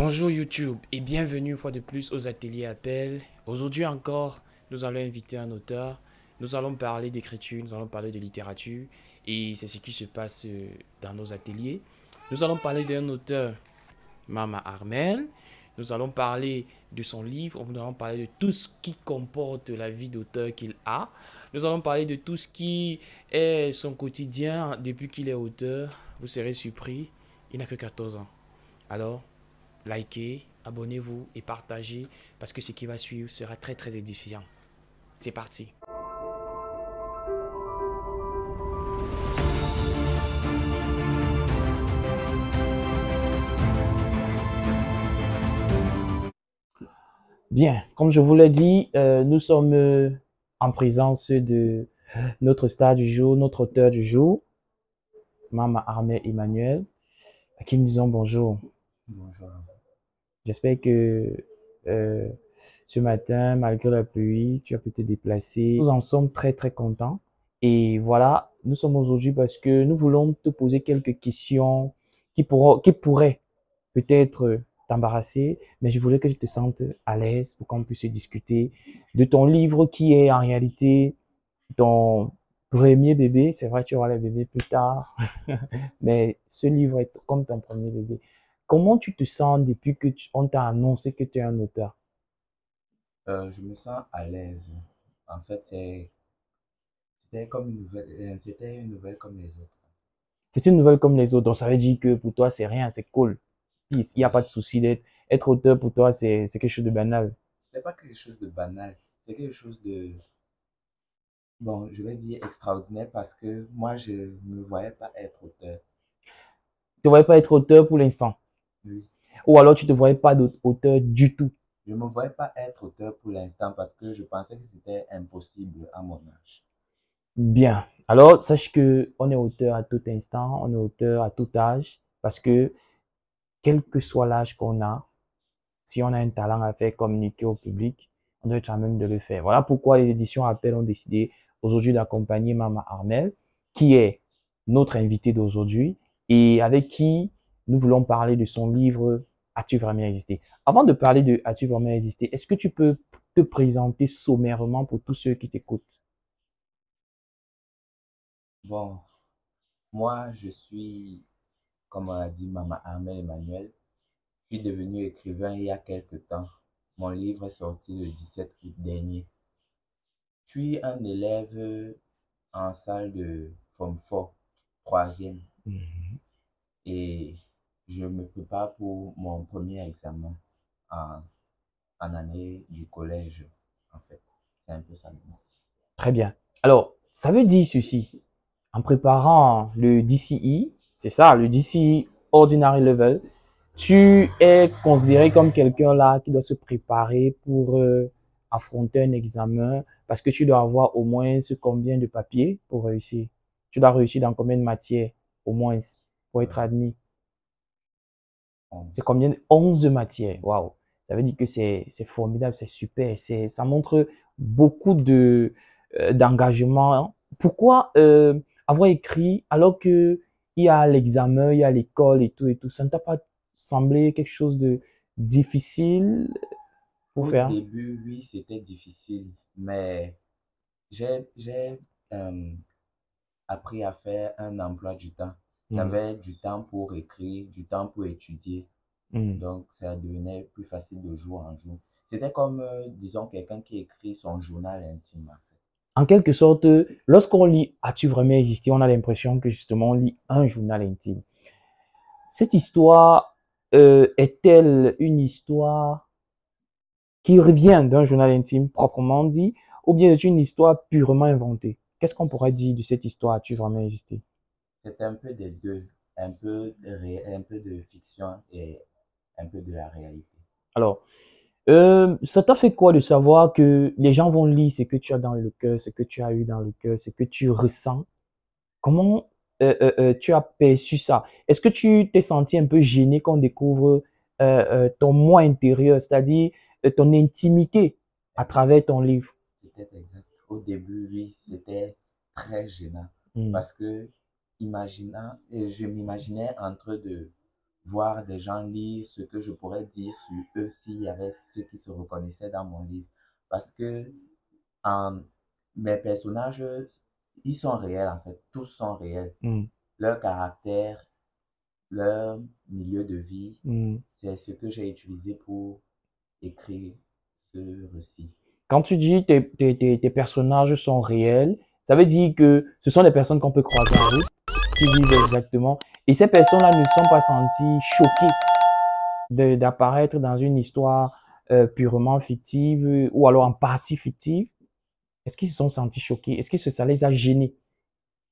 Bonjour YouTube et bienvenue une fois de plus aux ateliers Appel. Aujourd'hui encore, nous allons inviter un auteur. Nous allons parler d'écriture, nous allons parler de littérature et c'est ce qui se passe dans nos ateliers. Nous allons parler d'un auteur, Mama Armel. Nous allons parler de son livre, nous allons parler de tout ce qui comporte la vie d'auteur qu'il a. Nous allons parler de tout ce qui est son quotidien depuis qu'il est auteur. Vous serez surpris, il n'a que 14 ans. Alors, likez, abonnez-vous et partagez parce que ce qui va suivre sera très très édifiant. C'est parti. Bien, comme je vous l'ai dit, nous sommes en présence de notre star du jour, notre auteur du jour, Mama Armel Emmanuel, à qui nous disons bonjour. Bonjour. J'espère que euh, ce matin, malgré la pluie, tu as pu te déplacer. Nous en sommes très très contents. Et voilà, nous sommes aujourd'hui parce que nous voulons te poser quelques questions qui pourraient peut-être t'embarrasser, mais je voulais que tu te sentes à l'aise pour qu'on puisse discuter de ton livre qui est en réalité ton premier bébé. C'est vrai, tu auras les bébés plus tard, mais ce livre est comme ton premier bébé. Comment tu te sens depuis que on t'a annoncé que tu es un auteur? Je me sens à l'aise. En fait, c'était comme c'était une nouvelle comme les autres. C'est une nouvelle comme les autres, donc ça veut dire que pour toi, c'est rien, c'est cool. Puis, il n'y a Oui. pas de souci d'être auteur pour toi, c'est quelque chose de banal. C'est pas quelque chose de banal. C'est quelque chose de, bon, je vais dire extraordinaire parce que moi, je ne me voyais pas être auteur. Tu ne voyais pas être auteur pour l'instant. Oui. Ou alors tu ne te voyais pas d'auteur du tout. Je ne me voyais pas être auteur pour l'instant parce que je pensais que c'était impossible à mon âge. Bien. Alors, sache que on est auteur à tout instant, on est auteur à tout âge, parce que quel que soit l'âge qu'on a, si on a un talent à faire communiquer au public, on doit être à même de le faire. Voilà pourquoi les éditions Appel ont décidé aujourd'hui d'accompagner Mama Armel, qui est notre invité d'aujourd'hui et avec qui nous voulons parler de son livre As-tu vraiment existé? Avant de parler de As-tu vraiment existé, est-ce que tu peux te présenter sommairement pour tous ceux qui t'écoutent? Bon, moi, je suis, comme on a dit, Mama Armel Emmanuel. Je suis devenu écrivain il y a quelque temps. Mon livre est sorti le 17 août dernier. Je suis un élève en salle de Form 4, troisième, Mhm. et je me prépare pour mon premier examen en, en année du collège, en fait. C'est un peu ça. Très bien. Alors, ça veut dire ceci. En préparant le DCE, c'est ça, le DCE Ordinary Level, tu es considéré comme quelqu'un là qui doit se préparer pour affronter un examen parce que tu dois avoir au moins ce combien de papiers pour réussir. Tu dois réussir dans combien de matières au moins pour être admis. C'est 11. combien? 11 matières. Waouh. Ça veut dire que c'est formidable, c'est super. Ça montre beaucoup d'engagement, hein. Pourquoi avoir écrit alors que il y a l'examen, il y a l'école et tout, ça ne t'a pas semblé quelque chose de difficile pour Au faire? début, oui, c'était difficile, mais j'ai euh, appris à faire un emploi du temps. Hmm, J'avais du temps pour écrire, du temps pour étudier. hmm. Donc, ça devenait plus facile de jour en jour. C'était comme, disons, quelqu'un qui écrit son journal intime, en fait. En quelque sorte, lorsqu'on lit As-tu vraiment existé, on a l'impression que justement on lit un journal intime. Cette histoire est-elle une histoire qui revient d'un journal intime proprement dit, ou bien est une histoire purement inventée? Qu'est-ce qu'on pourrait dire de cette histoire? As-tu vraiment existé? C'était un peu des deux, un peu de fiction et un peu de la réalité. Alors, ça t'a fait quoi de savoir que les gens vont lire ce que tu as dans le cœur, ce que tu as eu dans le cœur, ce que tu ressens? Comment tu as perçu ça? Est-ce que tu t'es senti un peu gêné qu'on découvre ton moi intérieur, c'est-à-dire ton intimité à Exact. travers ton livre? C'était exact. Au début, oui, c'était très gênant Hmm. parce que imaginant, et je m'imaginais en train voir des gens lire ce que je pourrais dire sur eux s'il y avait ceux qui se reconnaissaient dans mon livre. Parce que en, mes personnages, ils sont réels en fait, tous sont réels. Hmm, Leur caractère, leur milieu de vie, hmm. c'est ce que j'ai utilisé pour écrire ce récit. Quand tu dis tes personnages sont réels, ça veut dire que ce sont des personnes qu'on peut croiser en route, qui vivent exactement. Et ces personnes-là ne sont pas senties choquées d'apparaître dans une histoire purement fictive ou alors en partie fictive. Est-ce qu'ils se sont sentis choqués? Est-ce que ça les a gênés?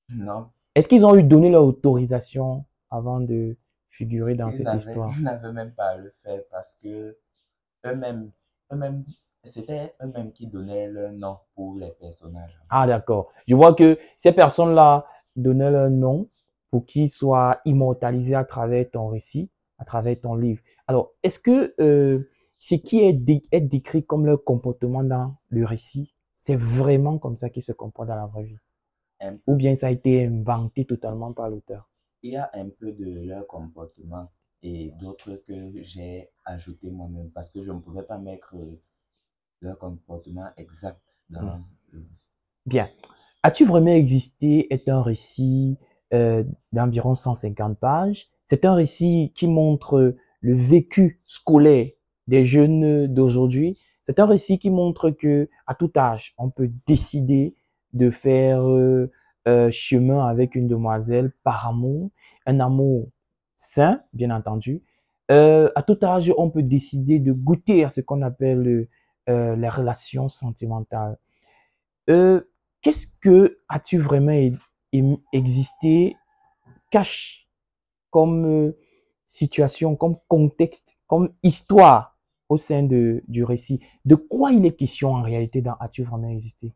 Non, Est-ce qu'ils ont eu donné leur autorisation avant de figurer dans cette histoire? ils n'avaient même pas à le faire parce que eux-mêmes, eux-mêmes, c'était eux-mêmes qui donnaient leur nom pour les personnages. Ah, d'accord. Je vois que ces personnes-là donnaient leur nom pour qu'ils soient immortalisés à travers ton récit, à travers ton livre. Alors, est-ce que ce qui est décrit comme leur comportement dans le récit, c'est vraiment comme ça qu'ils se comportent dans la vraie vie? Un Ou peu. bien ça a été inventé totalement par l'auteur? Il y a un peu de leur comportement et d'autres que j'ai ajouté moi-même parce que je ne pouvais pas mettre leur comportement exact Hmm. dans le... Bien. As-tu vraiment existé est un récit d'environ 150 pages. C'est un récit qui montre le vécu scolaire des jeunes d'aujourd'hui. C'est un récit qui montre que à tout âge, on peut décider de faire chemin avec une demoiselle par amour, un amour sain, bien entendu. À tout âge, on peut décider de goûter à ce qu'on appelle les relations sentimentales. Euh, Qu'est-ce que as-tu vraiment existé cache comme situation, comme contexte, comme histoire au sein du récit? De quoi il est question en réalité dans As-tu vraiment existé?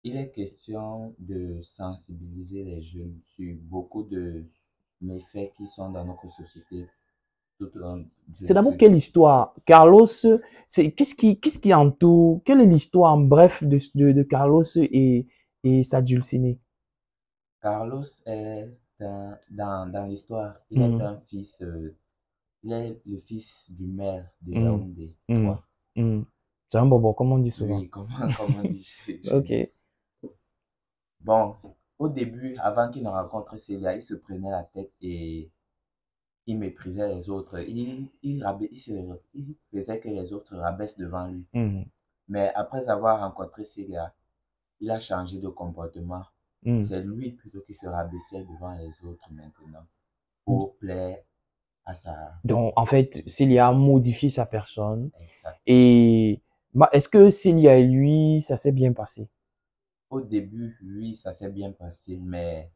Il est question de sensibiliser les jeunes sur beaucoup de méfaits qui sont dans notre société tout au long C'est de d'abord ce... quelle histoire? Carlos, c'est qu'est-ce qui entoure? Quelle est l'histoire en bref de Carlos et sa dulcinée? Carlos est dans l'histoire, il est Hmm, un fils, il est le fils du maire de hmm, Yaoundé hmm, 3. hmm. C'est un bobo, comme on dit souvent. Oui, comment on dit chez nous. Ok. Bon, au début, avant qu'il ne rencontre Célia, il se prenait la tête et il méprisait les autres. Il faisait que les autres rabaissent devant lui. Hmm, Mais après avoir rencontré Célia, il a changé de comportement. hmm. C'est lui plutôt qui se rabaissait devant les autres maintenant pour plaire à sa... Donc, en fait, Célia a modifié sa personne. Exactement. Et est-ce que Célia et lui, ça s'est bien passé? Au début, oui, ça s'est bien passé, mais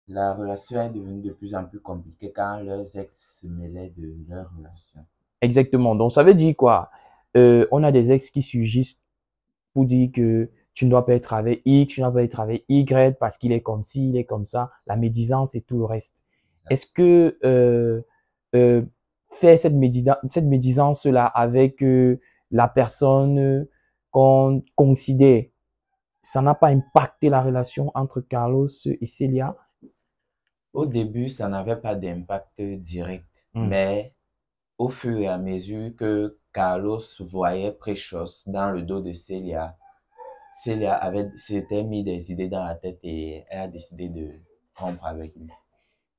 la relation est devenue de plus en plus compliquée quand leurs ex se mêlaient de leur relation. Exactement. Donc, ça veut dire quoi? On a des ex qui surgissent pour dire que tu ne dois pas être avec X, tu ne dois pas être avec Y parce qu'il est comme ci, il est comme ça, la médisance et tout le reste. Est-ce que euh, faire cette médisance-là avec la personne qu'on considère, ça n'a pas impacté la relation entre Carlos et Celia? Au début, ça n'avait pas d'impact direct, Hmm. mais au fur et à mesure que Carlos voyait Precious dans le dos de Celia, s'était mis des idées dans la tête et elle a décidé de rompre avec lui.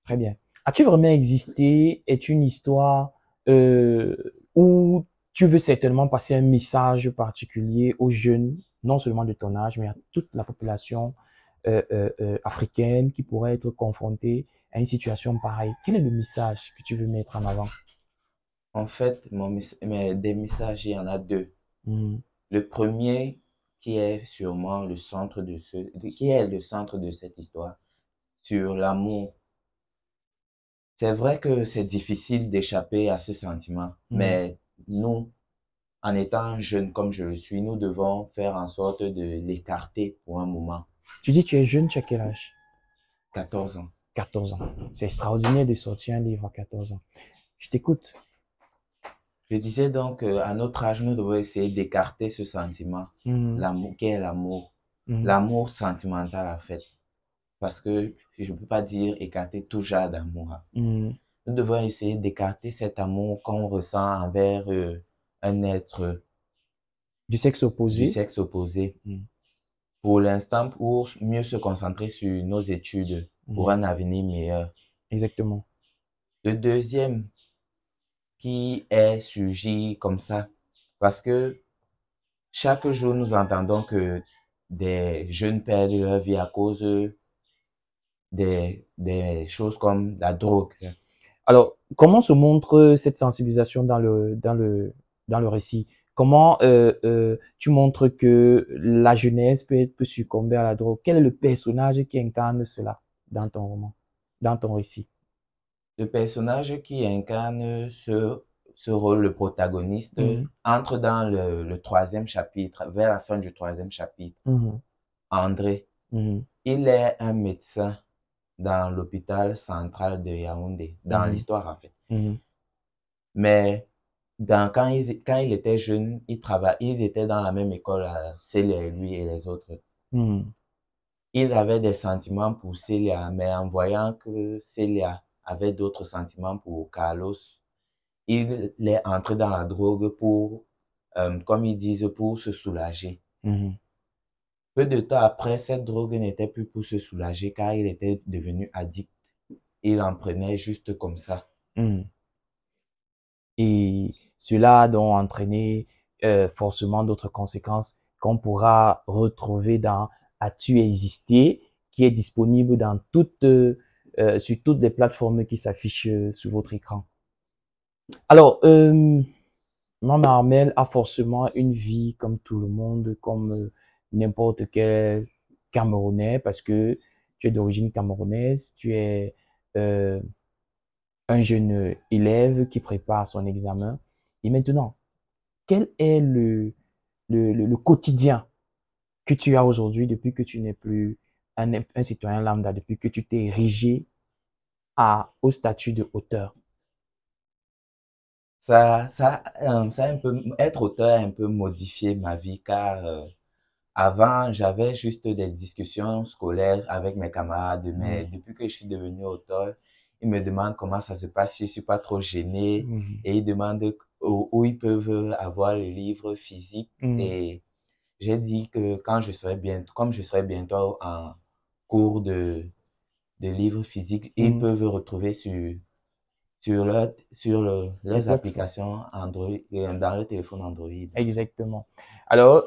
Très bien. As-tu vraiment existé est une histoire euh, où tu veux certainement passer un message particulier aux jeunes, non seulement de ton âge, mais à toute la population africaine qui pourrait être confrontée à une situation pareille. Quel est le message que tu veux mettre en avant? En fait, des messages, il y en a deux. Hmm, Le premier, qui est sûrement qui est le centre de cette histoire, sur l'amour. C'est vrai que c'est difficile d'échapper à ce sentiment, hmm. mais nous, en étant jeunes comme je le suis, nous devons faire en sorte de l'écarter pour un moment. Tu dis tu es jeune, tu as quel âge? 14 ans. 14 ans. C'est extraordinaire de sortir un livre à 14 ans. Je t'écoute. Je disais donc qu'à notre âge, nous devons essayer d'écarter ce sentiment, Hmm, l'amour, qui est l'amour, hmm, l'amour sentimental en fait. Parce que je ne peux pas dire écarter tout genre d'amour, hein. hmm. nous devons essayer d'écarter cet amour qu'on ressent envers un être Du sexe du opposé. sexe opposé. Mhm. Pour l'instant, pour mieux se concentrer sur nos études, pour Mhm. un avenir meilleur. Exactement. Le deuxième qui est surgi comme ça, parce que chaque jour, nous entendons que des jeunes perdent leur vie à cause des choses comme la drogue. Alors, comment se montre cette sensibilisation dans le récit? Comment tu montres que la jeunesse peut succomber à la drogue? Quel est le personnage qui incarne cela dans ton roman, dans ton récit? Le personnage qui incarne ce rôle, le protagoniste, Mhm, entre dans le troisième chapitre, vers la fin du troisième chapitre. mhm, André, mhm, il est un médecin dans l'hôpital central de Yaoundé, dans mhm, l'histoire en fait. mhm, Mais quand il était jeune, ils étaient dans la même école, Célia et lui et les autres. mhm, Il avait des sentiments pour Célia, mais en voyant que Célia avait d'autres sentiments pour Carlos, il est entré dans la drogue pour, comme ils disent, pour se soulager. mhm, Peu de temps après, cette drogue n'était plus pour se soulager car il était devenu addict. Il en prenait juste comme ça. mhm. Et cela a donc entraîné forcément d'autres conséquences qu'on pourra retrouver dans As-tu existé, qui est disponible sur toutes les plateformes qui s'affichent sur votre écran. Alors, Mama Armel a forcément une vie comme tout le monde, comme n'importe quel Camerounais, parce que tu es d'origine camerounaise, tu es euh, un jeune élève qui prépare son examen. Et maintenant, quel est le quotidien que tu as aujourd'hui depuis que tu n'es plus un citoyen lambda, depuis que tu t'es érigé au statut de auteur? Ça a un peu, être auteur a un peu modifié ma vie car avant, j'avais juste des discussions scolaires avec mes camarades, mais Mhm, depuis que je suis devenu auteur, ils me demandent comment ça se passe, je ne suis pas trop gêné mhm, et ils demandent où ils peuvent avoir les livres physiques mhm, et j'ai dit que comme je serai bientôt en cours de livres physiques, ils mhm. peuvent retrouver Les leurs plateformes. applications Android, dans le téléphone Android. Exactement. Alors,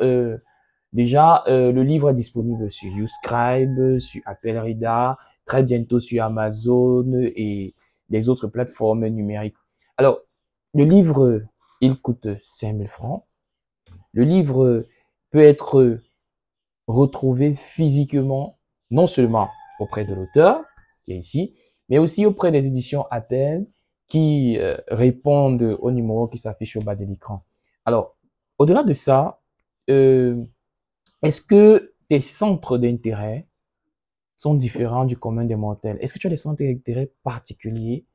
déjà, le livre est disponible sur YouScribe, sur Apple Reader, très bientôt sur Amazon et les autres plateformes numériques. Alors, le livre, il coûte 5 000 francs. Le livre peut être retrouvé physiquement, non seulement auprès de l'auteur, qui est ici, mais aussi auprès des éditions Appel qui répondent au numéro qui s'affiche au bas de l'écran. Alors, au-delà de ça, euh, est-ce que tes centres d'intérêt sont différents du commun des mortels? Est-ce que tu as des centres d'intérêt particuliers,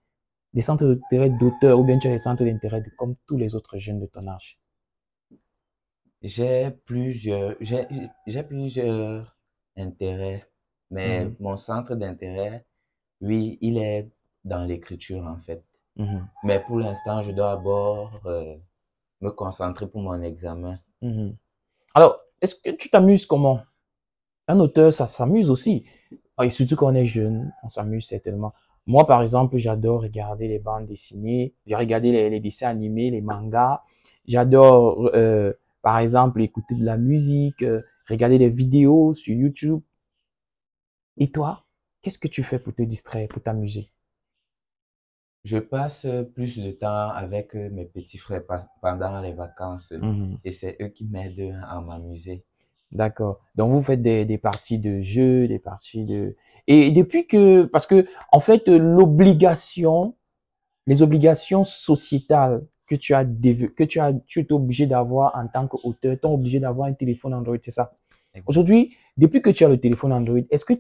des centres d'intérêt d'auteur, ou bien tu as des centres d'intérêt comme tous les autres jeunes de ton âge? J'ai plusieurs intérêts, mais Mhm, mon centre d'intérêt, oui, il est dans l'écriture en fait. mhm, Mais pour l'instant, je dois d'abord me concentrer pour mon examen. mhm. Alors, est-ce que tu t'amuses comment? Un auteur, ça s'amuse aussi. Et surtout quand on est jeune, on s'amuse certainement. Moi, par exemple, j'adore regarder les bandes dessinées, j'ai regardé les dessins animés, les mangas. J'adore, par exemple, écouter de la musique, regarder des vidéos sur YouTube. Et toi, qu'est-ce que tu fais pour te distraire, pour t'amuser? Je passe plus de temps avec mes petits frères pendant les vacances Mhm. et c'est eux qui m'aident à m'amuser. D'accord. Donc, vous faites des parties de jeux, des parties de... Et depuis parce que, en fait, les obligations sociétales tu es obligé d'avoir en tant qu'auteur, t'es obligé d'avoir un téléphone Android, c'est ça. Exact. Aujourd'hui, depuis que tu as le téléphone Android, est-ce que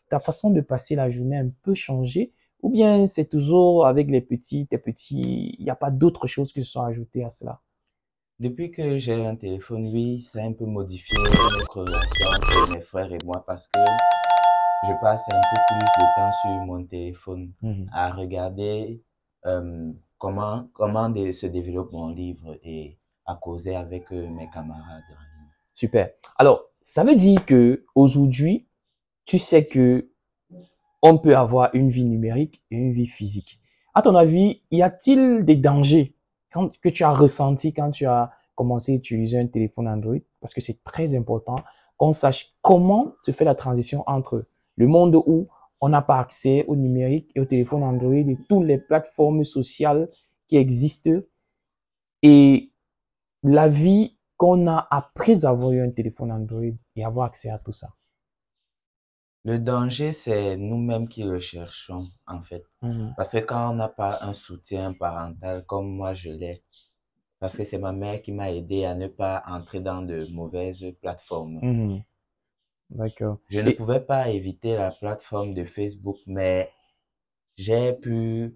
ta façon de passer la journée a un peu changé ou bien c'est toujours avec tes petits, il n'y a pas d'autres choses qui se sont ajoutées à cela? Depuis que j'ai un téléphone, oui, ça a un peu modifié notre relation entre mes frères et moi parce que je passe un peu plus de temps sur mon téléphone Mhm, à regarder. se développe mon livre et à causer avec mes camarades. Super. Alors, ça veut dire que aujourd'hui, tu sais que on peut avoir une vie numérique et une vie physique. À ton avis, y a-t-il des dangers que tu as ressentis quand tu as commencé à utiliser un téléphone Android? Parce que c'est très important qu'on sache comment se fait la transition entre le monde où on n'a pas accès au numérique et au téléphone Android et toutes les plateformes sociales qui existent et la vie qu'on a après avoir eu un téléphone Android et avoir accès à tout ça. Le danger, c'est nous-mêmes qui le cherchons, en fait. Parce que quand on n'a pas un soutien parental comme moi je l'ai, parce que c'est ma mère qui m'a aidé à ne pas entrer dans de mauvaises plateformes. D'accord. Je ne pouvais pas éviter la plateforme de Facebook, mais j'ai pu,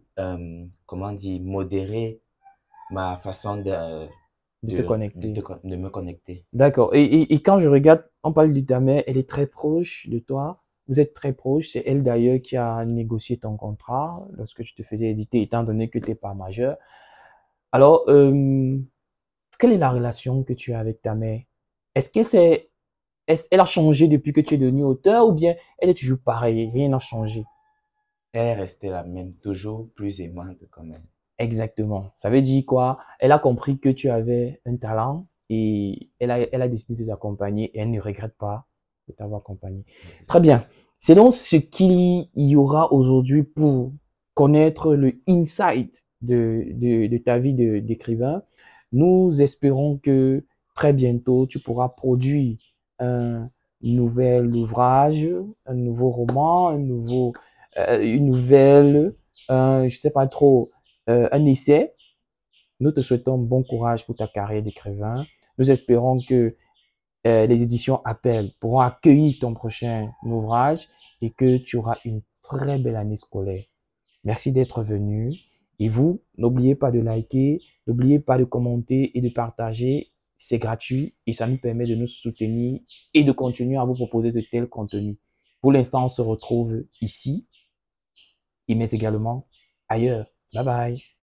comment dire, modérer ma façon De te connecter. de me connecter. D'accord. Et quand je regarde, on parle de ta mère, elle est très proche de toi. Vous êtes très proche. C'est elle d'ailleurs qui a négocié ton contrat lorsque tu te faisais éditer, étant donné que tu n'es pas majeur. Alors, quelle est la relation que tu as avec ta mère? Est-ce que elle a changé depuis que tu es devenu auteur ou bien elle est toujours pareille, rien n'a changé? Elle est restée la même, toujours plus aimante quand même. Exactement. Ça veut dire quoi? Elle a compris que tu avais un talent et elle a décidé de t'accompagner et elle ne regrette pas de t'avoir accompagné. Très bien. C'est donc ce qu'il y aura aujourd'hui pour connaître le insight de ta vie d'écrivain. Nous espérons que très bientôt, tu pourras produire un nouvel ouvrage, un nouveau roman, une nouvelle, je sais pas trop, un essai. Nous te souhaitons bon courage pour ta carrière d'écrivain. Nous espérons que les éditions Appel pourront accueillir ton prochain ouvrage et que tu auras une très belle année scolaire. Merci d'être venu. Et vous, n'oubliez pas de liker, n'oubliez pas de commenter et de partager. C'est gratuit et ça nous permet de nous soutenir et de continuer à vous proposer de tels contenus. Pour l'instant, on se retrouve ici, mais également ailleurs. Bye bye.